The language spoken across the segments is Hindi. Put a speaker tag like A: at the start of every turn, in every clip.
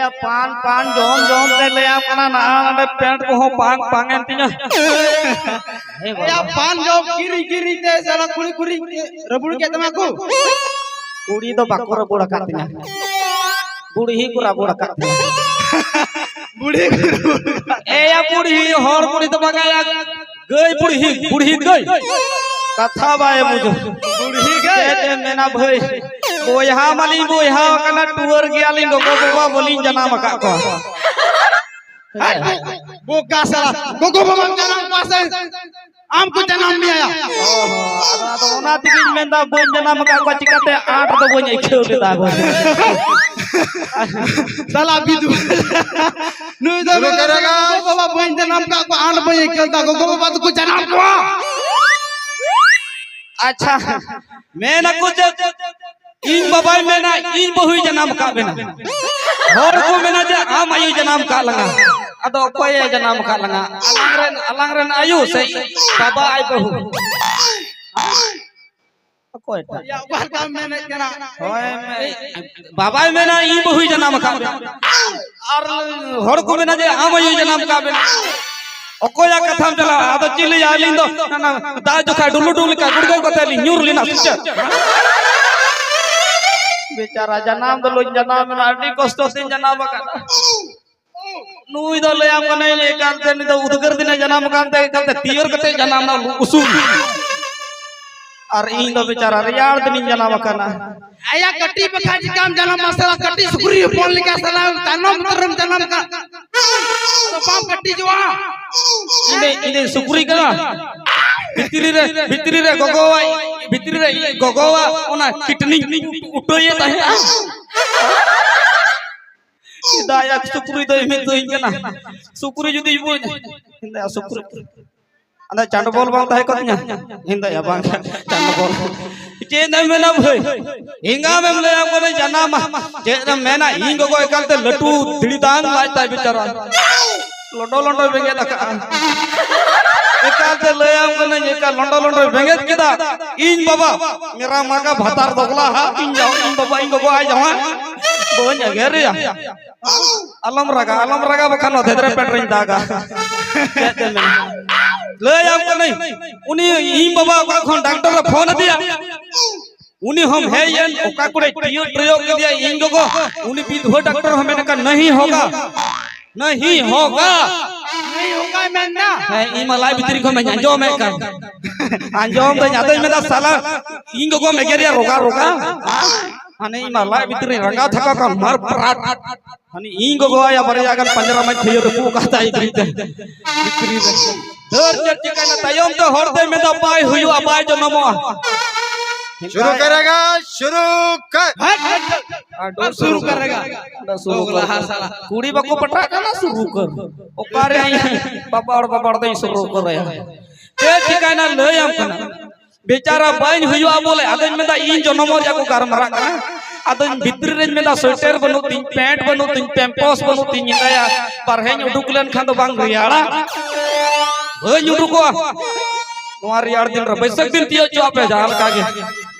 A: या पान पान जोम जोम ते ले आप कना ना ना पेंट को हो पांग पांगन तिना
B: या पान जोम गिरी गिरी ते साला कुड़ी कुड़ी रबुड़ के तमाकू
A: कुड़ी तो बाको रबुड़ कातिना बुढ़ी को रबुड़ कातिना
B: बुढ़ी
A: ए या बुढ़ी हर बुढ़ी तो बगाया गई बुढ़ी गई कथा बाय मुझे
B: बुढ़ी गई
A: ते मेना भाई बोयहा माली बोयहा कना टूर गयाली गोगो बाबा बोली जना मका को
B: वो का साला गोगो बाबा जन्म पासे आम को जन्म भी आया
A: तो ओना तिगिन मेंदा बोन जना मका को चिकाते 8 तो बोन खेउ लेता गो
B: साला बिदु नु तो करेगा बाबा बोन जन्म का को 8 बजे खेलता गोगो बाबा तो को जन्म को
A: अच्छा मैं ना कुछ इन बाबाई में ना इन बहुई जन्म का बेना और को में ना जे आम आयु जन्म का लगा अदो कोई जन्म का लगा अलंगरन आयु से बाबा आई बहु कोई
B: या बार का मैंने जना
A: होय बाबा में ना इन बहुई जन्म का और हर को में ना जे आम आयु जन्म का बेना ओकोया कथाम चला आदो चिली आलिन दो ना दा जोखा डुलु डुल का गुड़गई कतली न्यूर लिना सुच बेचारा जन्म तो लोग जन्म में आडी कष्ट से जन्म का नुई दो ले आम कने ले कांते नि तो उदगर दिन जन्म कांते कांते तियर कते जन्म ना उसूल और इन दो बेचारा रियाड़ दिन जन्म काना
B: आया कट्टी पे खाजी काम जन्म मसाला कट्टी सुकुरी फोन लिखा सलाम तनम तरम जन्म का तो पाप कट्टी जोआ
A: इने सुकुरी कना भितरी रे गोगोवा ओना किडनी उठोये ताहे दाया सुकुरी दो में तो इनकना सुकुरी जुदी इबो हिंदा सुकुरी अंदा चांड बोल बांग ताहे कतnya हिंदा या बांग चांड बोल चे न मेना भई हिंगा में ले आपको ने जाना मा चे न मेना हिंग को एकलते लटू दिड़ीदांग लायता बेचारा लोंडो लोंडो बेगे तक एकलते ले आपको ने एका लोंडो लोंडो बेगे केदा इन बाबा मेरा मां का भातार दोगला हा इन जाओ इन बाबा इन को आ जाओ बोन अगेरे अलम रगा बखान धेदरे पेटरिन दागा कहते में ले आपको नहीं उनी इन बाबा का खन डॉक्टर रे फोन दिया उनी हम है ये ओका कुड़े टियो प्रयोग कर दिया इन को उनी विधवा डॉक्टर हमें का नहीं होगा
B: मैं ना
A: है ई मलाई भीतरी को मैं अंजो में का अंजो में जाते में दा साला इन को में गेरिया रोगा हने ई मलाई भीतरी रंगा थका का मर पराट हने इन को या बरे जागन पंजरा में खइयो तो को कहता इतरी भीतरी दर चर्चा का तयम तो हरदे में दा पाई हुयो अपाय जो नमो
B: शुरू करेगा शुरू करेगा
A: कुड़ी बको पटा का शुरू कर ओकारे पपड़ दे शुरू कर रहे ते ठिकाना ले हम कना बेचारा बाइन हुयो बोले अदन में दा इन जन्म जाको गरमरा कना अदन भितर रे में दा स्वेटर बनो तीन पैंट बनो तीन पैंपस बनो तीन इंदाया परहेन उडुकलन खान दो बांग रियाड़ा भई उडुको नोआ रियाड़ दिन रे बैसक दिन तियो जो पे जाल कागे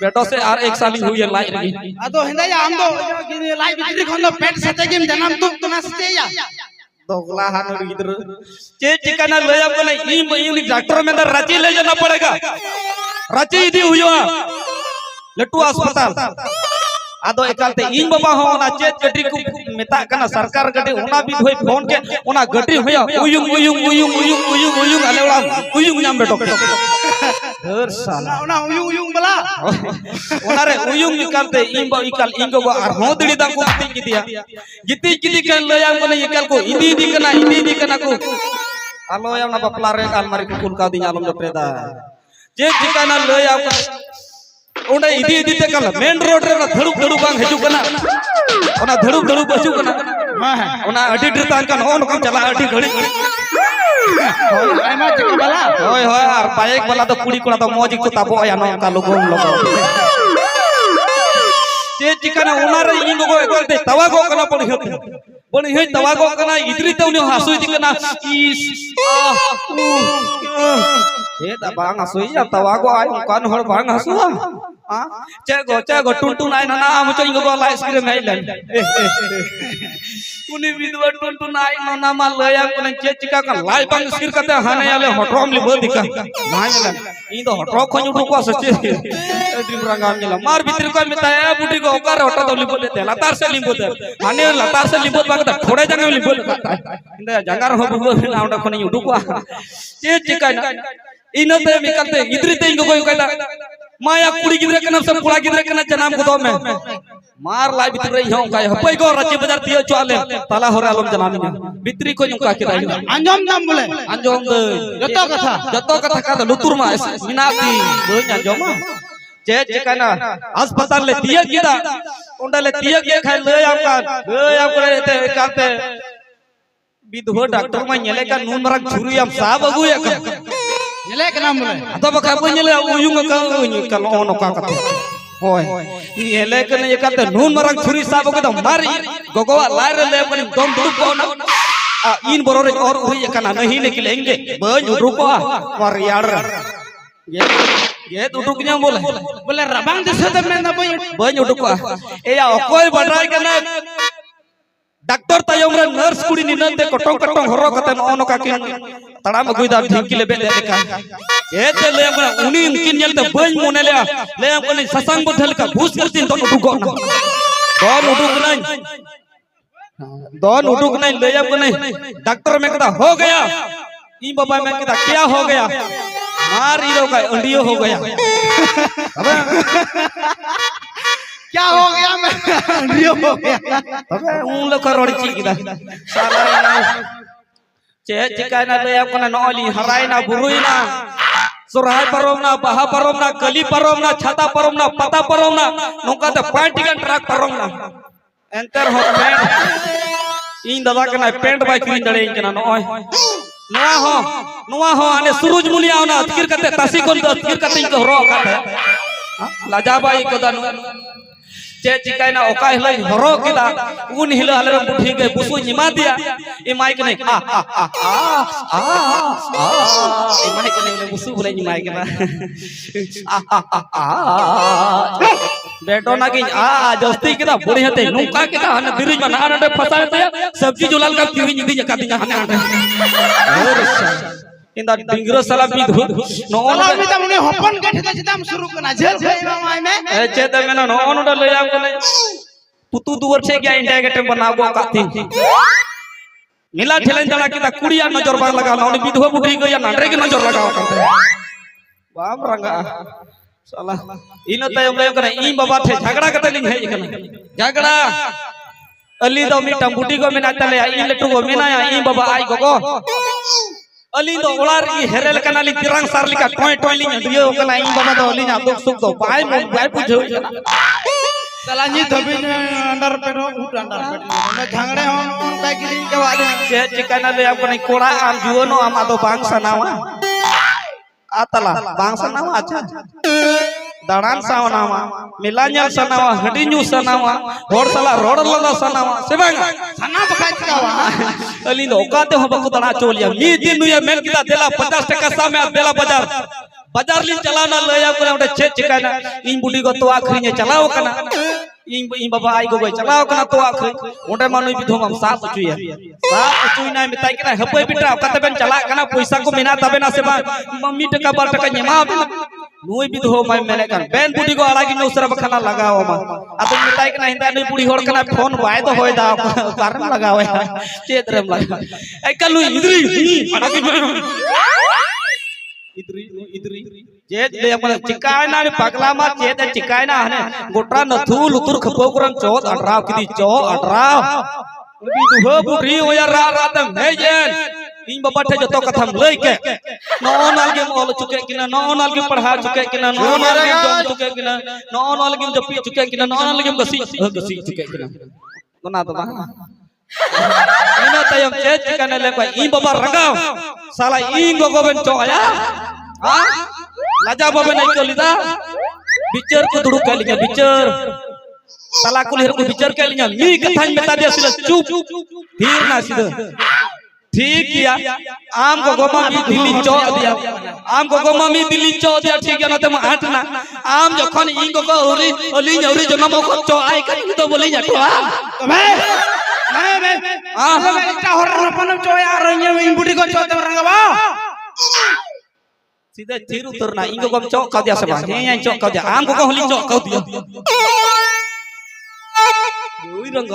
A: बेटो से आर एक साली हुई लाई रही
B: अदो हिंदा हम दो लाई भितरी खन दो पेट सते गेम जन्म तुम तो ना सते या
A: दोगला हान गिदर चे चिकना ले आप ने ई डॉक्टर में अंदर रांची ले जाना पड़ेगा रांची दी हुयो लट्टू अस्पताल आदो एकालते इन बाबा हो ना चेत गड्डी को मेता कना सरकार गड्डी ओना भी होय फोन के ओना गड्डी होया उयुंग अलेला उयुंग नाम बेटो हर साला
B: ओना उयुंग बला
A: ओना रे उयुंग निकालते इन बा इकाल इन को आर हो दिड़ी दा को गिती दिया गिती के ले या कोने इकाल को इंदी दी कना को आलो या ना बपला रे अलमारी को कुल का दी आलम जपरेदा जे ठिकाना ले या ओंडे इदी ते कल मेन रोड रे धड़ुक बांग हजू कना ओना धड़ुक बचू कना ओना अडी ड्रतान कन ओन कम चला अडी घड़ी
B: आइमा जके बला
A: होय आर बाइक वाला तो कुड़ी कोड़ा तो मौज को ताबो या नो का लोगो ते चिकना ओना रे इन लोगो एकलते तवा गो कना बणी हे तवा गो कना इदरी ते उनी हासुई दिकना इस हे दा बांग हसुई या तवा गो आय कान हर बांग हसुआ हां चे गो टुन टुन आय ना हम चो इंगो ला आइसक्रीम है ले कुनी विधवा टुन टुन आई नोना मा लया कुने चे चिका का लाई बंग सिर कते हाने आले हटरोम लिबो दिका नाय ला इन दो हटरो खन उठो को सचे ड्रीम रंगाम गेला मार भीतर को मिताया बुटी को ओकार हटो तो लिबो दे लतार से लिबो दे हाने लतार से लिबो बाग थोड़े जगह लिबो इन जंगार हो बुबो ना उडा खन उठो को चे चिका इनते मिकते इद्री ते इंगो कोई कहला माया कुड़ी गिदरे कना सब कुड़ा गिदरे कना जनाम को दो में मार लाई भीतर रही हूं का हपई को रचे बाजार तियो चले ताला होरे आलम जनामी भीतरी को नुका के रही
B: अंजम नाम बोले
A: अंजम दे जतो कथा का लुतुर मा मिनाती बोल अंजम जे चिकाना अस्पताल ले तिया गिदा उंडा ले तिया के खाय ले आप ते काते विधवा डॉक्टर मा नेले का नून मरक छुरी हम साब अगु एक
B: नेले के नाम बोले
A: अतो बका नेले उयुंग का नो का कते होय नेले के ने काते नून मरक छुरी साब अगु तो मारी गोगवा लारे ले अपन दम दुक को ना इन बरोरे और उरी कना नहीं निकलेंगे बन रुको और यार ये तो रुकnya बोले
B: रबांग दिसे त में ना
A: बन रुको ए या कोई बडराय कना डॉक्टर तायम रे नर्स कुड़ी निनते कटों कटों हरो कते नो का किन तड़ाम गुइदा ढिंकी ले बेले का ए ते ले हम उनी उनकिन नेलते बन मोने ले हम कोनी ससंग बथल का घुस करतीन तो उठुको ना दोन उठुक नहीं ले हम कोनी डॉक्टर में कहता हो गया ई बाबा में कहता क्या हो गया मार ई का अंडियो हो गया
B: क्या हो गया मैं रियो हो गया
A: अबे उन लोग का रोड़ी चिकिदा साला चे चिका ना ले आप ना नौली हराई ना बुरुई ना सुराय परम ना बहा परम ना कली परम ना छाता परम ना पता परम ना नौका ते पार्टी का ट्रक परम ना एंटर हो पेंट इन दादा के ना पेंट बाई क्रीन डले इन के ना नोय नुआ हो आने सूरज मुलिया ना अतकिर कते तासी कोन अतकिर कते इनको रो काटे लाजाबाई को दानु चे चिकाय ना ओका हिलै हरो किदा उन हिलो हलरम बुठी गए बुसु निमा दिया ए माइक नहीं ए माइक नहीं बुसु बोले निमाय के ना बेटो ना कि जस्ती किदा बुढ़ी हते नुका किदा हने दिरिज में नाडे फसाते सब्जी जुलाल का क्यों निदी जका दिया हने इंदा डिंगरो साला बिधु नो
B: साला भी त मुने हपन गठे त सितम शुरू करना जेल खइबा माय में
A: ए चेत में नो नो ले आम कने पुतु दुवर छे क्या इंडिया गेट बनाबो काथी मिला ठेलन जला की ता कुड़िया नजर बाग लगा नो बिधु बुढ़ी गया नाडरे के नजर लगाओ करते बाप रंगा साला इन तय हम कने ई बाबा थे झगड़ा कते नहीं है कने झगड़ा अली दो मी टंबुटी को मिना तले ई लटू को मिना ई बाबा आई गोगो अली दो ओलार ई हेरेल कनाली तिरंग सारली का टोय टोय लिन दियो कला ई बाबा दो अली ना दुख सुख दो बाय पूछो
B: साला जी धबी अंडर पेट उठ अंडर पेट में झगड़े हम का गिरी के वाले
A: जे चिकना ले आपको नहीं कोड़ा आम जुओ नो आमा दो बांग सनावा आतला बांग सनावा अच्छा दाड़ान सावनावा मिलान्यल सनावा हडीन्यू सनावा होड़ साला रोड लदा सनावा सेबांग
B: सना बखाय कावा
A: अली दो काते हो बकु दना चोलिया मी दिन ये मेल किदा देला 50 टका सामे देला बाजार लिन चलाना ले आप ने छे चिकाना इन बुडी को तो आखरी चलाओ कना इन बाबा आई गो चलाओ कना तो आखरी ओंडे मानुई बिधोम हम साफ चुया ना मिताई कना हपई बिटा कते बेन चला कना पैसा को मिना तबे ना से बा मम्मी टका बार टका नेमा नुई बिधो मैं मेले कन बेन बुडी को आलागी न उसरा बखना लगाओ मा अब मिताई कना हिंदा नुई बुडी होड़ कना फोन वाय तो होय दा कारण लगावे चेतरम लगा एकलु इदरी अडकी इदरी जेत ले अपन चिकायना ने पगला मा जेत चिकायना हने गोटरा नथु लुतुर खपोकरम चौथ अठराव किदी चौ अठराव बिधो बुढ़ी होया रात में जेन इन बाबा थे जतो कथम लई के नौनाल के मोल चुके किना नौनाल के पढ़ा चुके किना नौनाल के जम चुके किना नौनाल के जपी चुके किना नौनाल के गसी चुके किना दोना तो इनो तयम चेत चिकाने ले कोई इन बाबा रंगाव साला इन गोगोबेन चोया हां लाजा बाबा नहीं चलिदा बिचर को दुडू के लिया बिचर साला कुल हेर को बिचर के लिया मी कथान बता दिया सिला चुप फिर ना सीधा ठीक किया आम को गोमा मी दिल्ली चो दिया आम को गोमा मी दिल्ली चो दिया ठीक है ना ते आठ ना आम जखन इन को ओली ओली जन्म को चो आई कर तो बोली जा तो
B: kita orang apa nam coy arahnya imbudi kau coy orang apa?
A: सीधे थीर उतरना इनको कब चौक कौ दिया सब ये यहाँ चौक कौ दिया आम को होली चौक कौ दिया वही रंग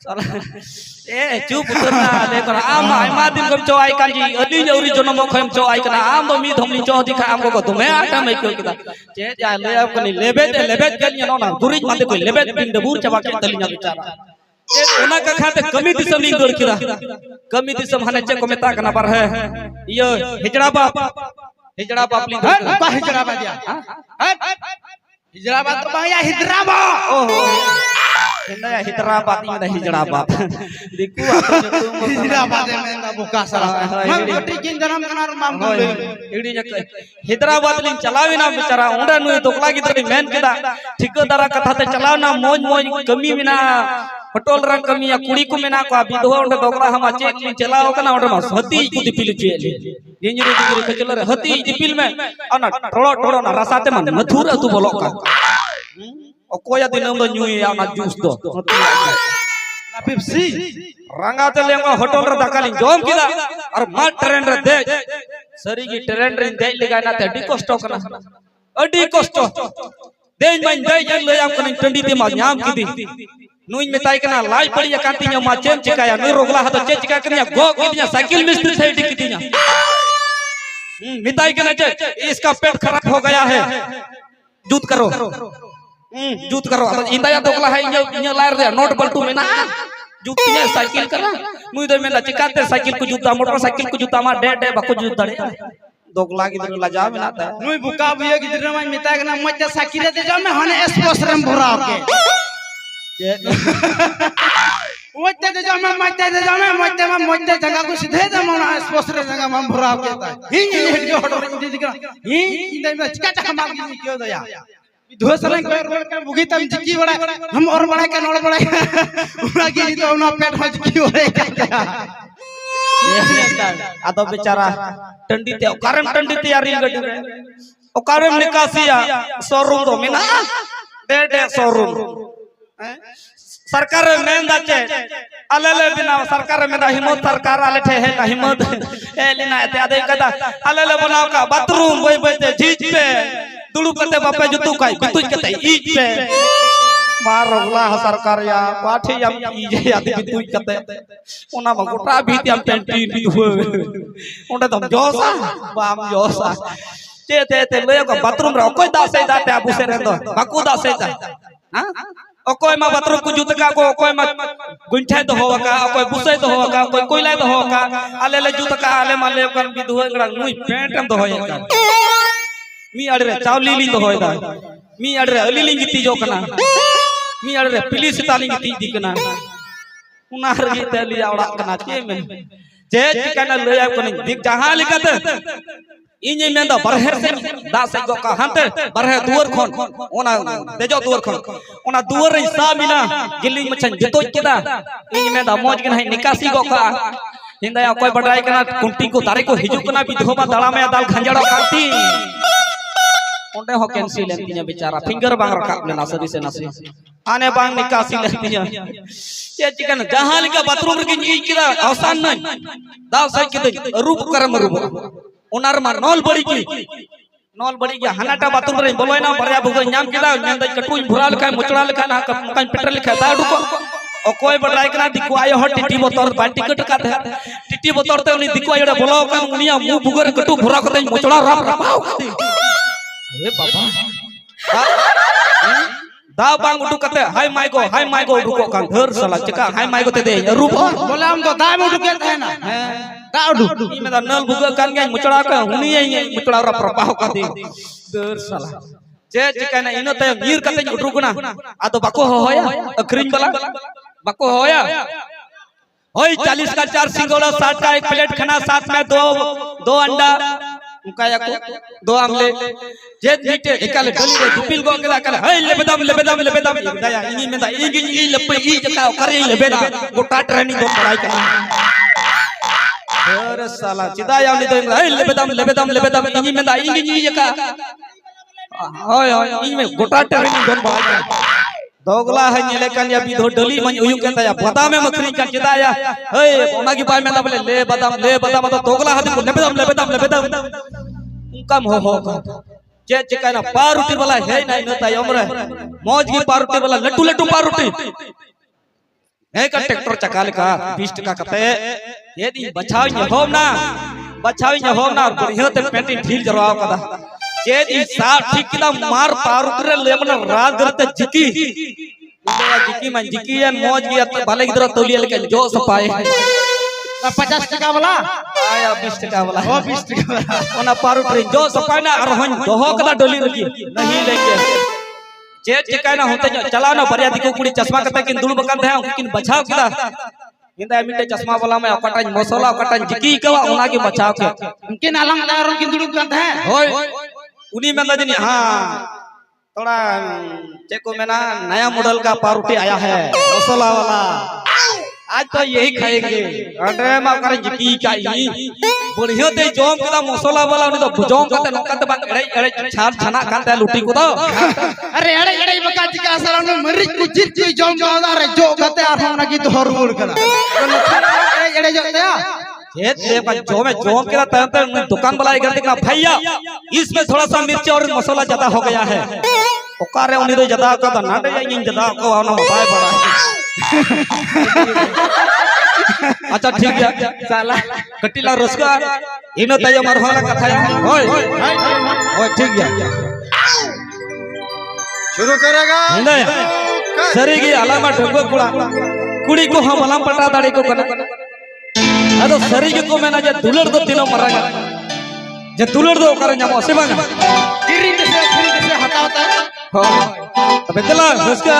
A: साला चुप उतरना देखो आम दिन कब चौक आई कांजी अली जौरी जोनो मौका हम चौक आई करना आम बमी धमली चौक दिखा आम को तुम्हें आटा में क्यों किया चे जा ले आप कनी लेबेद कनी ना गुरिज माते कोई लेबेद बिन दबूर चबा के तलिया बिचारा ओना का खाते कमी दिसम लिंग दौड़ किया कमी दिसम हने चे को मेता करना पर है ये हिजड़ा बाप लिंग
B: apa hijrabad ya? Hijrabad tu bahaya hijrabad.
A: Oh, ini hijrabad ini ada hijrabad. Diku apa itu?
B: Hijrabad yang mana buka salah. Mam koti jinjaram kanar mam dulu.
A: Ini nya hijrabad ling चलावे ना बेचारा उंडा नु तोकला की तरी मेन केदा ठिकेदार कथा ते चलाव ना मोज कमी बिना पटोल रंग कमी या कुड़ी को मेना को विधवा उंडा तोकला हम चेक ली चलाव कना उंडा हती को दिपिल चेले इंजरी दिपिल कचल रे हती दिपिल में अना टोड़ो ना रसाते मन मधुर तू बोलो का ओकोया दिनम दो न्यू या ना जूस दो
B: Na Pepsi.
A: रंगा चले हम होटल रे दकाली जोम किदा और मत ट्रेन रे दे सरी की ट्रेन रे दे लगा ना ते डी कष्ट कना अडी कष्ट दे मन दे जन ले आप कने टंडी ते मा न्याम किदी नुई में ताई कना लाई पड़ी कांती nya मा चेम चिकाया नु रोगला हत चे चिका कनिया गो किदिया साइकिल मिस्त्री से डी किदिया मिताई कना चे इसका पेट खराब हो गया है जूत करो इंदाया दोगला है इnya लायर दे नोट बल्टू में ना जूतिया साइकिल करा नुई दे में चिकाते साइकिल को जूता मोटरसाइकिल को जूता मा डे बाको जूत दड़े दोगला गिदर लजा में ना
B: Nui buka buaya gidir nama minta kena macam sakit itu jam hane expose rem burau ke. Macam itu jam macam jangka ku sidhe jam mana expose rem jangka mam burau ke ta. Ini hidupnya hodoh ini dikira. Ini dah macam cakap mam ini kyo dah ya. Dua saling kau kan buki tam jiki bड़ा हम और बड़ा kan और बड़ा उन्हें की itu उन्हें पेट में jiki बड़ा
A: atau bicara टंडी ते ओकारम टंडी तैयारी गडी ओकारम निकासिया शोरूम तो मिना डे शोरूम सरकार में दाचे अलेले बिना सरकार में हिम्मत सरकार आले ठे है हिम्मत ए लेना ते आदे कदा अलेले बनाओ का बाथरूम वही बते झीज पे दुड़ू कते बापे जुतू काई बितुज कते ईज पे मार रोगला सरकार या पाठी हम ईजे आदि बितुज कते ओना गोटा भीति हम पेंटी भी हो ओंडे तम जोसा बाम जोसा ते ले को बाथरूम रे कोई दासे दाते आबू से रेंदो बाकू दासे दा हां ओकोय मा बाथरूम को जुतका को ओकोय मा गुंठे तो होवका ओकोय बुसे तो होवका कोई कोइला तो होवका आले ले जुतका आले माले कन बिदु होगड़ा नुई पेंटम तो होयका मी अडरे चावली ली तो होयदा मी अडरे अली ली गीती जो कना मी अडरे पिली सिताली गीती दिकना उनार गीते लिया ओड़ा कना चे में जे चिकना ले आ कने दिक जहां लिकते इने मेंदा बरहर से दा से गो का हंते बरहर दुवर खन ओना देजो दुवर खन ओना दुवर रे सा मिना गिल्ली मछन जतो केदा इने मेंदा मौज के नहीं निकासी गो का हिंदा या कोई बड़ाई कना कुंटी को तारे को हिजु कना विधोबा दड़ा में दाल खंजड़ो काती ओंडे हो कैंसिल लेतिया बेचारा फिंगर बांग रखा लेना सदी से नसी आने बांग निकासी लेतिया ये चिकन जहां लिका बाथरूम रे की किदा अवसान न दाल सई के रूप करम रूप ओनार मा नॉल बड़ी की हनाटा बाथरूम रे बोलोय ना बरिया भुग नाम किदा नेंदा कटुई भुरा लखा मुचड़ा लखा ना कई पेट्रोल लिखा दा डुको ओ कोई बड़ाई कना दिको आयो ह टिटी बोतर बा टिकट का टिटी बोतर ते उनी दिको आयो बोलो का उनिया मु भुगर कटु भुरा कते मुचड़ा रप रपाव ए बाबा दा बांग उडु कते हाय माइको उडुको का घर साला चका हाय माइको ते दे रूप
B: बोला हम तो दाम उडु के है ना दा उडु
A: ई में नल भुगर कान के मुचड़ा का हुनी मुचड़ा रप रपाव का दे घर साला जे चिकना इनो ते मीर कते उडुकना आ तो बाको होया अखरिन वाला बाको होया ओए 40 का 4 सिंगोला 60 का 1 प्लेट खाना साथ में दो अंडा उकाया को 2 आमलेट जे मीटे एकाले डली रे दुपिल गो केला कले हे लेबेदाम दया इनी में दा ई लपई ई जका करे लेबेदा गोटा ट्रेनिंग दो पढ़ाई करना अरे साला चिदाया नि तो हे लेबेदाम इनी में दा ई जका होय ई में गोटा ट्रेनिंग दो पढ़ाई दोगला है नेले कान या बिधो डली मन उयु कहता या बादाम में मखरी का चिदा या हे ओना की पाए में बोले ले बादाम तो दोगला हाथ को लेबेदाम कम हो जे चिकाना पारुटी वाला है नहीं नता यमरे मौज की पारुटी वाला लट्टू पारुटी है का ट्रैक्टर चकाल का 20 टका कते ये दी बचावी होम ना और बढ़िया ते पेंटी ढील जरवाओ कदा जे दी साफ ठीक किला मार पारुटी रे लेमन रात करते जिकी एन मौज की भले की तरह तौलिया लेके जो सपाए
B: 50 टका वाला
A: आया 20 टका वाला
B: वो 20 टका वाला
A: ओना पारुटी जो सपाए ना और हन दोहो कदा डोली रखी नहीं लेंगे जे चिकाना होते चला ना बरिया दिको कुड़ी चश्मा कते किन दुल बकन है किन बचाव किदा इंदा मिटे चश्मा वाला में अकटन मसाला अकटन जिकी कवा ओना के बचाव के
B: किन अलंग दारों किन दुल बकन है
A: होय उनी में लजनी हां थोड़ा चेको में ना नया मॉडल का पारुटी आया है मसाला वाला आज तो यही खाएंगे अरे मा करे जिकी का ही बढ़िया ते जोम कदा मसाला वाला उनी तो भुजोम कते नकत बा एड़े छार छना काते लुटी को तो
B: अरे एड़े बका जिका असला ने मरिच को जित जोम जोदा रे जो कते आ होना की तो हरबुल करा एड़े जो ते
A: ये पर जो में जोम के तन दुकान वाला इधर देखना भैया इसमें थोड़ा सा मिर्च और मसाला ज्यादा हो गया है ओकारे उनी तो ज्यादा का ना दे इन ज्यादा को ना पाए बड़ा अच्छा ठीक है साला कटिला रसका इनो तय मार होला कथा होय ठीक है
B: शुरू करेगा
A: नहीं सरी की अलामा ढंगो कुड़ी को हम अलाम पटा दाड़ी को कना अदो सरी को मैंने जे दुलड़ दो तीनों मरागा जे दुलड़ दो करे जामो से बांगा
B: गिरी से हटावता है
A: हो तबे चला रसका